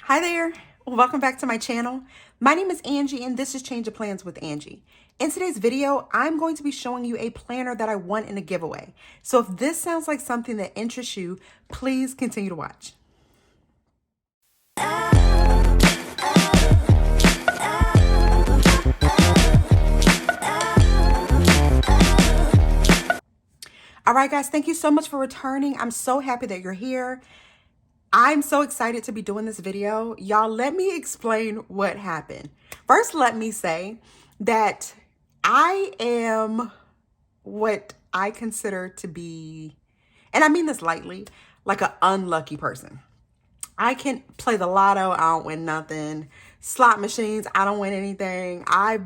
Hi there, welcome back to my channel. My name is Angie and this is Change of Plans with Angie. In today's video, I'm going to be showing you a planner that I won in a giveaway. So if this sounds like something that interests you, please continue to watch. All right, guys, thank you so much for returning. I'm so happy that you're here. I'm so excited to be doing this video. Y'all, let me explain what happened. First, let me say that I am what I consider to be, and I mean this lightly, like an unlucky person. I can play the lotto, I don't win nothing. Slot machines, I don't win anything. I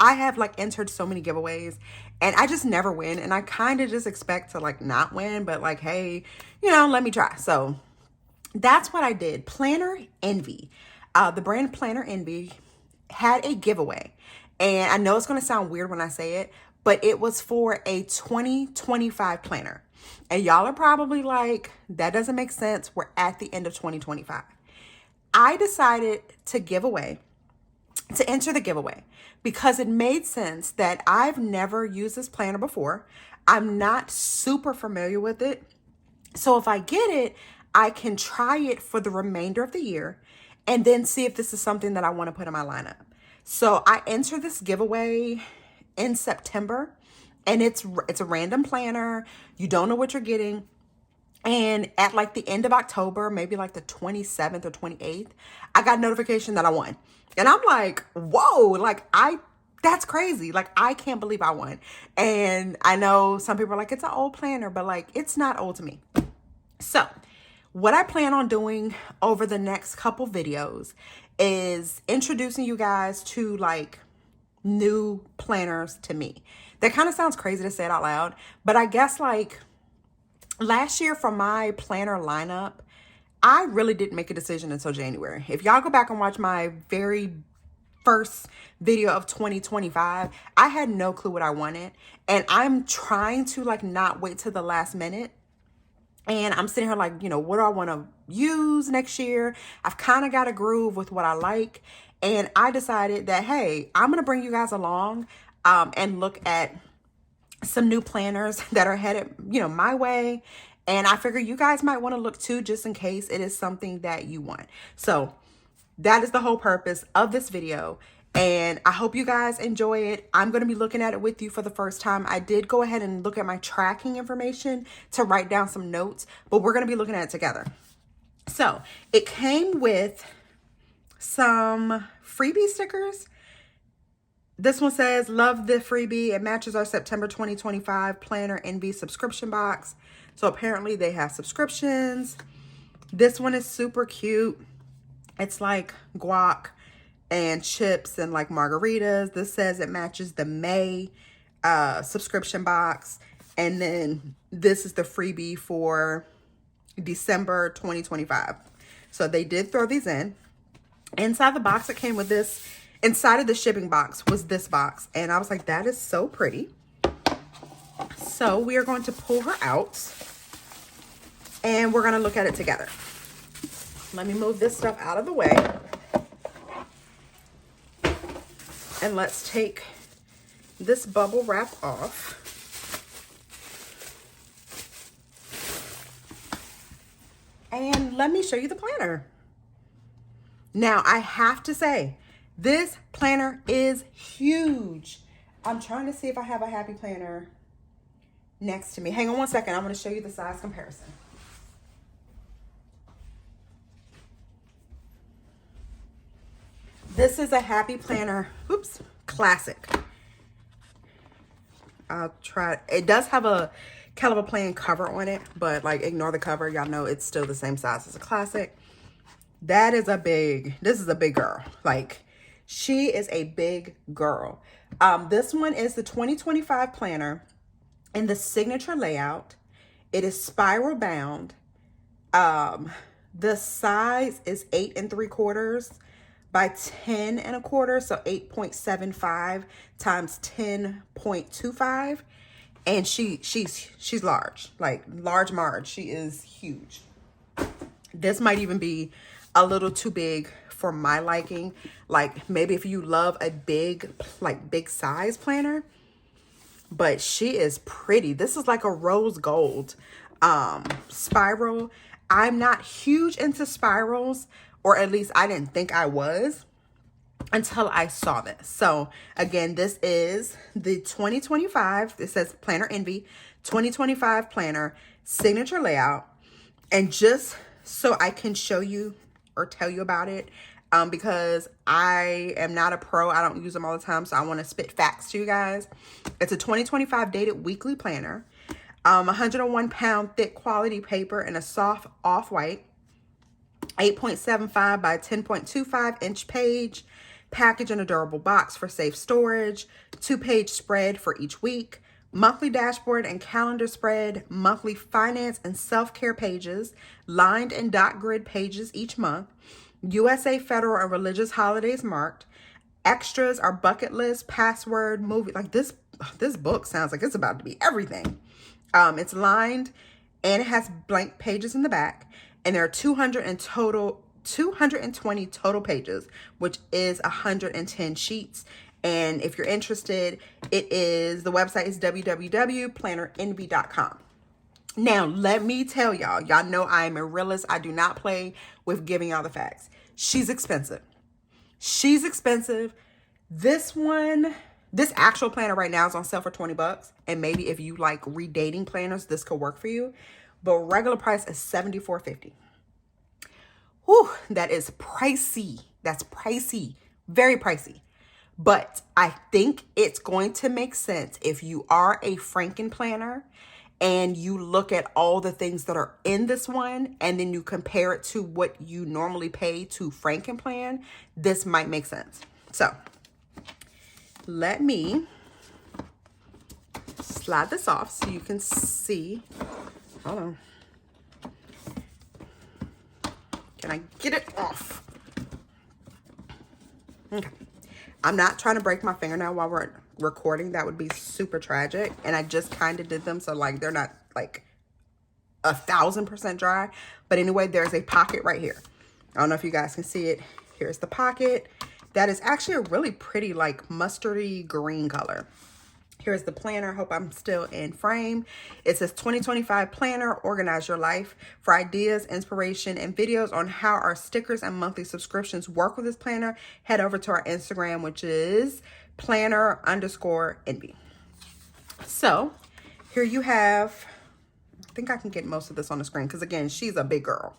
have like entered so many giveaways and I just never win. And I kind of just expect to like not win, but like, hey, let me try. So that's what I did. Planner Envy, the brand Planner Envy had a giveaway. And I know it's going to sound weird when I say it, but it was for a 2025 planner. And y'all are probably like, that doesn't make sense. We're at the end of 2025. I decided to enter the giveaway because it made sense that I've never used this planner before. I'm not super familiar with it. So if I get it, I can try it for the remainder of the year and then see if this is something that I want to put in my lineup. So I entered this giveaway in September and it's a random planner. You don't know what you're getting. And at like the end of October, maybe like the 27th or 28th, I got notification that I won. And I'm like, whoa, that's crazy. Like, I can't believe I won. And I know some people are like, it's an old planner, but like, it's not old to me. So what I plan on doing over the next couple videos is introducing you guys to like new planners to me. That kind of sounds crazy to say it out loud, but I guess like last year for my planner lineup, I really didn't make a decision until January. If y'all go back and watch my very first video of 2025, I had no clue what I wanted. And I'm trying to like not wait till the last minute. And I'm sitting here like, what do I want to use next year? I've kind of got a groove with what I like. And I decided that, hey, I'm going to bring you guys along and look at some new planners that are headed, my way. And I figure you guys might want to look too, just in case it is something that you want. So that is the whole purpose of this video. And I hope you guys enjoy it. I'm going to be looking at it with you for the first time. I did go ahead and look at my tracking information to write down some notes, but we're going to be looking at it together. So it came with some freebie stickers. This one says, love the freebie. It matches our September 2025 Planner Envy subscription box. So apparently they have subscriptions. This one is super cute. It's like guac and chips and like margaritas. This says it matches the May subscription box. And then this is the freebie for December 2025. So they did throw these in. Inside the box, it came with this. Inside of the shipping box was this box. And I was like, that is so pretty. So we are going to pull her out. And we're going to look at it together. Let me move this stuff out of the way. And let's take this bubble wrap off. And let me show you the planner. Now, I have to say, this planner is huge. I'm trying to see if I have a happy planner next to me. Hang on one second. I'm going to show you the size comparison. This is a happy planner. Oops, classic. I'll try. It does have a Caliber Plan cover on it, but like ignore the cover. Y'all know it's still the same size as a classic. This is a big girl. Like, she is a big girl. This one is the 2025 planner in the signature layout. It is spiral bound. The size is 8 3/4 by 10 1/4, so 8.75 times 10.25. And she's large, like large Marge. She is huge. This might even be a little too big for my liking. Like maybe if you love a big, like big size planner, but she is pretty. This is like a rose gold spiral. I'm not huge into spirals, or at least I didn't think I was until I saw this. So again, this is the 2025, it says Planner Envy 2025 planner signature layout. And just so I can show you or tell you about it, because I am not a pro, I don't use them all the time, so I want to spit facts to you guys. It's a 2025 dated weekly planner, 101 pound thick quality paper and a soft off-white, 8.75 by 10.25 inch page, package in a durable box for safe storage, 2-page spread for each week, monthly dashboard and calendar spread, monthly finance and self-care pages, lined and dot grid pages each month, USA federal and religious holidays marked, extras are bucket list, password, movie. Like this book sounds like it's about to be everything. It's lined and it has blank pages in the back, and there are 220 total pages, which is 110 sheets. And if you're interested, the website is www.plannerenvy.com. Now, let me tell y'all know I'm a realist. I do not play with giving y'all the facts. She's expensive. She's expensive. This actual planner right now is on sale for $20. And maybe if you like redating planners, this could work for you. But regular price is $74.50. Whew, that is pricey. That's pricey. Very pricey. But I think it's going to make sense if you are a Franken planner and you look at all the things that are in this one and then you compare it to what you normally pay to Franken plan. This might make sense. So let me slide this off so you can see. Hold on. Can I get it off? Okay. I'm not trying to break my fingernail while we're recording. That would be super tragic. And I just kind of did them, so like they're not like 1,000% dry. But anyway, there's a pocket right here. I don't know if you guys can see it. Here's the pocket. That is actually a really pretty like mustardy green color. Here's the planner. Hope I'm still in frame. It says 2025 planner, organize your life. For ideas, inspiration, and videos on how our stickers and monthly subscriptions work with this planner, head over to our Instagram, which is planner_envy. So here you have, I think I can get most of this on the screen because again, she's a big girl.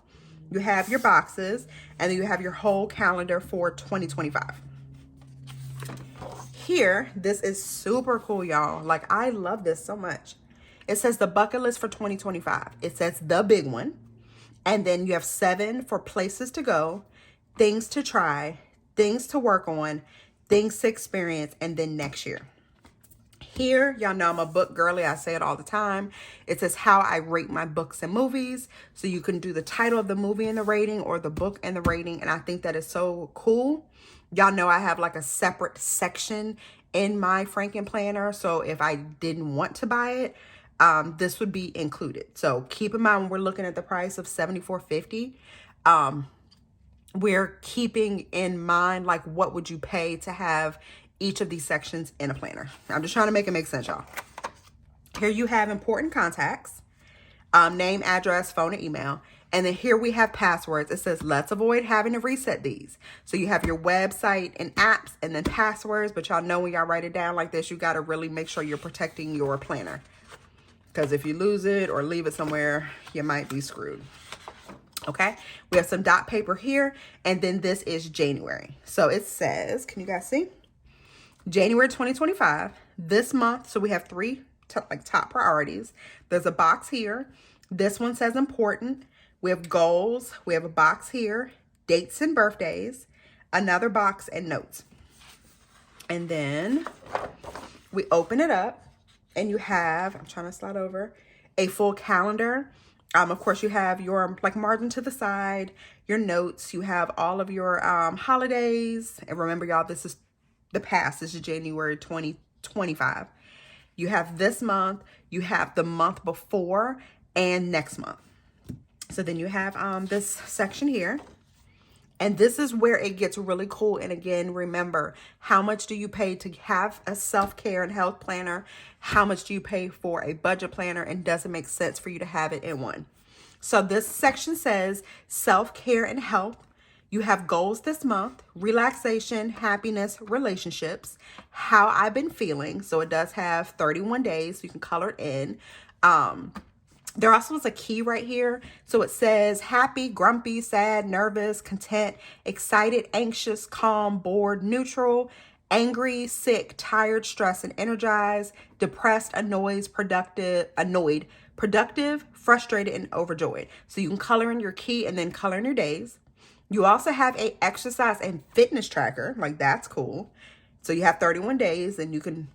You have your boxes and then you have your whole calendar for 2025. Here, this is super cool, y'all. Like, I love this so much. It says the bucket list for 2025. It says the big one. And then you have 7 for places to go, things to try, things to work on, things to experience, and then next year. Here, y'all know I'm a book girly. I say it all the time. It says how I rate my books and movies. So you can do the title of the movie and the rating or the book and the rating. And I think that is so cool. Y'all know I have like a separate section in my Franken planner. So if I didn't want to buy it, this would be included. So keep in mind when we're looking at the price of $74.50, we're keeping in mind like what would you pay to have each of these sections in a planner. I'm just trying to make it make sense, y'all. Here you have important contacts, name, address, phone, and email. And then here we have passwords. It says, let's avoid having to reset these. So you have your website and apps and then passwords. But y'all know when y'all write it down like this, you got to really make sure you're protecting your planner. Because if you lose it or leave it somewhere, you might be screwed. Okay. We have some dot paper here. And then this is January. So it says, can you guys see? January 2025. This month. So we have 3 top priorities. There's a box here. This one says important. We have goals. We have a box here, dates and birthdays, another box and notes. And then we open it up and you have, I'm trying to slide over, a full calendar. Of course, you have your like margin to the side, your notes. You have all of your holidays. And remember, y'all, this is the past. This is January 2025. You have this month. You have the month before and next month. So then you have this section here. And this is where it gets really cool. And again, remember, how much do you pay to have a self-care and health planner? How much do you pay for a budget planner? And does it make sense for you to have it in one? So this section says self-care and health. You have goals this month: relaxation, happiness, relationships, how I've been feeling. So it does have 31 days. So you can color it in. There also is a key right here. So it says happy, grumpy, sad, nervous, content, excited, anxious, calm, bored, neutral, angry, sick, tired, stressed, and energized, depressed, annoyed, productive, frustrated, and overjoyed. So you can color in your key and then color in your days. You also have a exercise and fitness tracker. Like, that's cool. So you have 31 days and you can,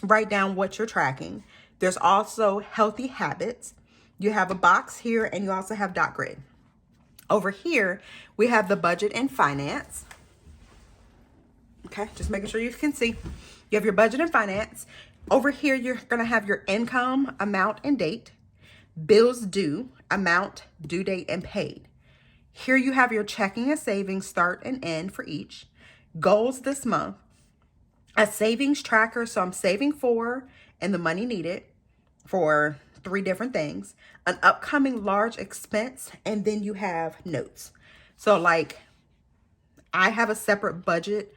write down what you're tracking. There's also healthy habits. You have a box here, and you also have dot grid. Over here, we have the budget and finance. Okay, just making sure you can see. You have your budget and finance. Over here, you're gonna have your income, amount, and date. Bills due, amount, due date, and paid. Here you have your checking and savings start and end for each. Goals this month. A savings tracker, so I'm saving for and the money needed for 3 different things, an upcoming large expense, and then you have notes. So like, I have a separate budget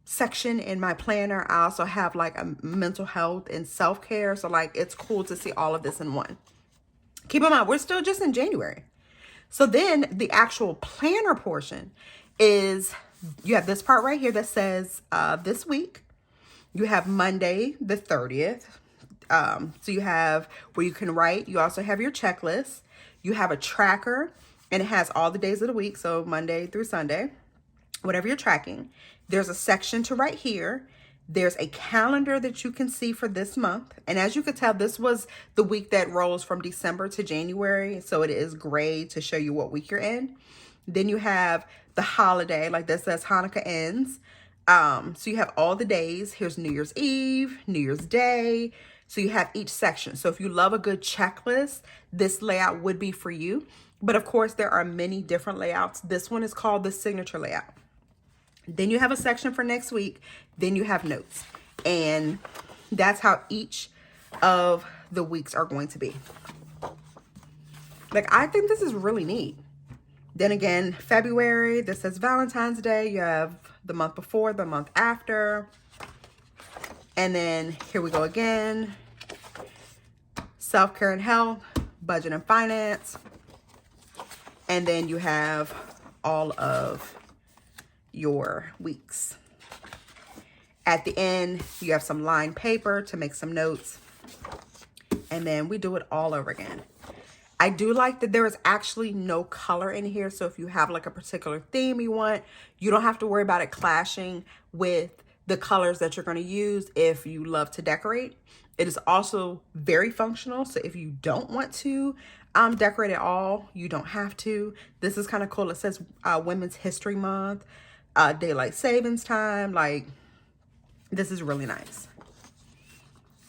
section in my planner. I also have like a mental health and self-care. So like, it's cool to see all of this in one. Keep in mind, we're still just in January. So then the actual planner portion is, you have this part right here that says this week. You have Monday the 30th. So you have where you can write. You also have your checklist. You have a tracker, and it has all the days of the week. So Monday through Sunday, whatever you're tracking. There's a section to write here. There's a calendar that you can see for this month. And as you can tell, this was the week that rolls from December to January. So it is gray to show you what week you're in. Then you have the holiday, like this says Hanukkah ends. So you have all the days. Here's New Year's Eve, New Year's Day. So you have each section. So if you love a good checklist, this layout would be for you. But of course, there are many different layouts. This one is called the signature layout. Then you have a section for next week. Then you have notes. And that's how each of the weeks are going to be. Like, I think this is really neat. Then again, February, this says Valentine's Day. You have the month before, the month after. And then here we go again. Self-care and health, budget and finance. And then you have all of your weeks. At the end, you have some lined paper to make some notes. And then we do it all over again. I do like that there is actually no color in here. So if you have like a particular theme you want, you don't have to worry about it clashing with the colors that you're going to use if you love to decorate. It is also very functional. So if you don't want to decorate at all, you don't have to. This is kind of cool. It says Women's History Month, Daylight Savings Time. Like, this is really nice.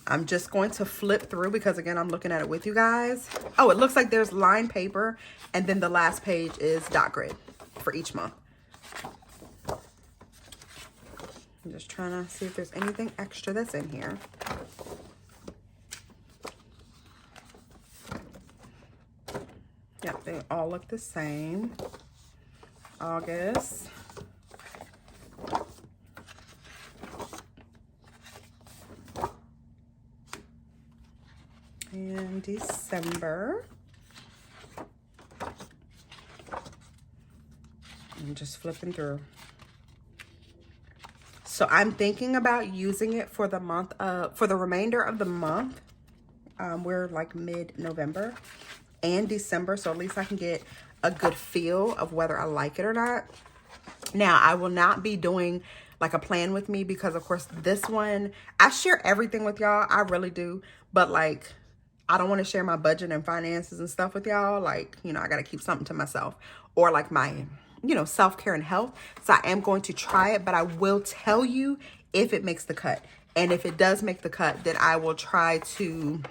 I'm just going to flip through because, again, I'm looking at it with you guys. Oh, it looks like there's lined paper, and then the last page is dot grid for each month. I'm just trying to see if there's anything extra that's in here. Yep, they all look the same. August. And December. I'm just flipping through. So I'm thinking about using it for the month for the remainder of the month. We're like mid-November and December, so at least I can get a good feel of whether I like it or not. Now, I will not be doing like a plan with me because, of course, this one, I share everything with y'all. I really do. But like, I don't want to share my budget and finances and stuff with y'all. Like, I got to keep something to myself, or like my, self-care and health. So I am going to try it, but I will tell you if it makes the cut. And if it does make the cut, then I will try to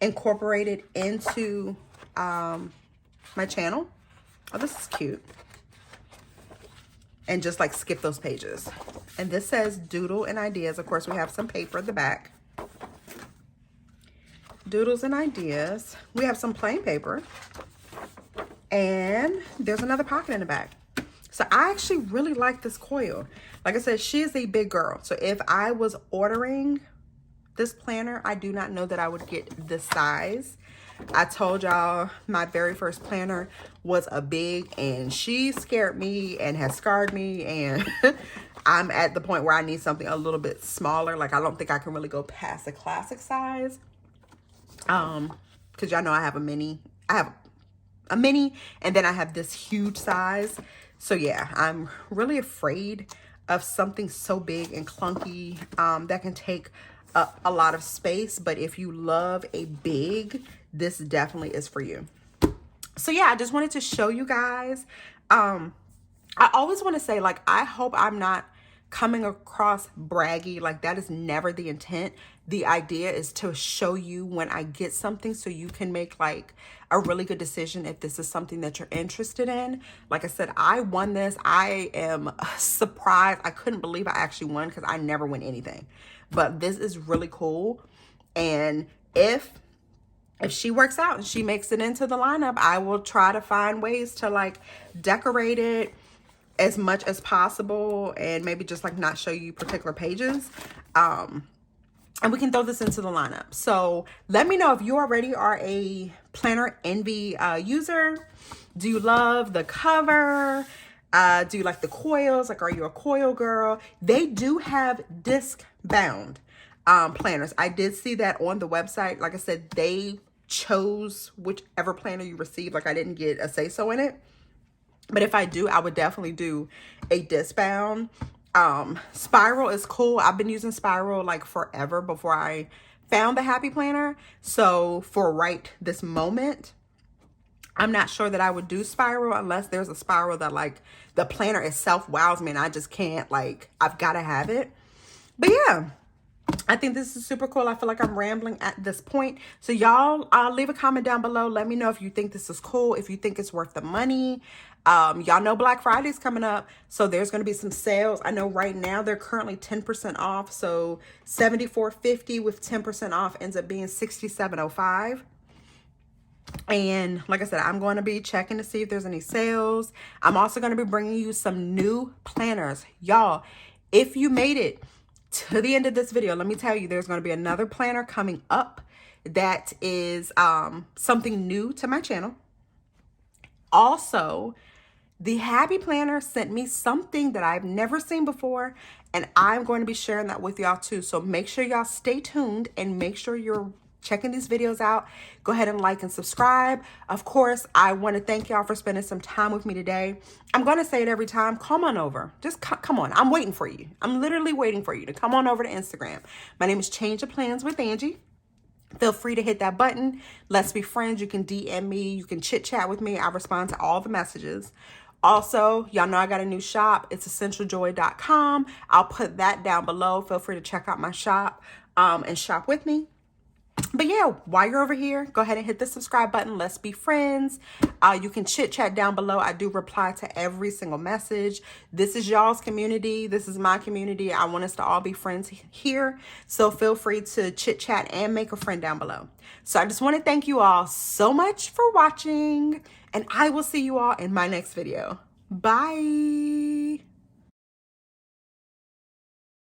incorporate it into my channel. Oh, this is cute. And just like skip those pages. And this says Doodle and Ideas. Of course, we have some paper at the back. Doodles and Ideas. We have some plain paper. And there's another pocket in the back. So I actually really like this coil. Like I said, she is a big girl. So if I was ordering this planner, I do not know that I would get this size. I told y'all my very first planner was a big, and she scared me and has scarred me, and I'm at the point where I need something a little bit smaller. Like, I don't think I can really go past the classic size. Because y'all know I have a mini. I have a mini, and then I have this huge size. So yeah, I'm really afraid of something so big and clunky that can take a lot of space. But if you love a big, this definitely is for you. So yeah, I just wanted to show you guys. I always want to say, like, I hope I'm not coming across braggy. Like, that is never the intent. The idea is to show you when I get something so you can make like a really good decision if this is something that you're interested in. Like I said, I won this. I am surprised. I couldn't believe I actually won because I never win anything. But this is really cool. And if she works out and she makes it into the lineup, I will try to find ways to like decorate it as much as possible, and maybe just like not show you particular pages. And we can throw this into the lineup. So let me know if you already are a Planner Envy user. Do you love the cover? Do you like the coils? Like, are you a coil girl? They do have disc bound planners. I did see that on the website. Like I said, they chose whichever planner you receive. Like, I didn't get a say-so in it. But if I do, I would definitely do a disc bound. Spiral is cool. I've been using Spiral like forever before I found the Happy Planner. So for right this moment, I'm not sure that I would do Spiral unless there's a Spiral that like the planner itself wows me and I just can't, like, I've got to have it. But yeah, I think this is super cool. I feel like I'm rambling at this point. So y'all, leave a comment down below. Let me know if you think this is cool, if you think it's worth the money. Y'all know Black Friday is coming up, so there's going to be some sales. I know right now they're currently 10% off. So $74.50 with 10% off ends up being $67.05. And like I said, I'm going to be checking to see if there's any sales. I'm also going to be bringing you some new planners. Y'all, if you made it to the end of this video, let me tell you, there's going to be another planner coming up that is something new to my channel. Also, the Happy Planner sent me something that I've never seen before, and I'm going to be sharing that with y'all too. So make sure y'all stay tuned and make sure you're checking these videos out. Go ahead and like and subscribe. Of course, I want to thank y'all for spending some time with me today. I'm going to say it every time. Come on over. Just come on. I'm waiting for you. I'm literally waiting for you to come on over to Instagram. My name is Change of Plans with Angie. Feel free to hit that button. Let's be friends. You can DM me. You can chit chat with me. I respond to all the messages. Also, y'all know I got a new shop. It's essentialjoy.com. I'll put that down below. Feel free to check out my shop and shop with me. But yeah, while you're over here, go ahead and hit the subscribe button. Let's be friends. You can chit chat down below. I do reply to every single message. This is y'all's community. This is my community. I want us to all be friends here. So feel free to chit chat and make a friend down below. So I just want to thank you all so much for watching, and I will see you all in my next video. Bye.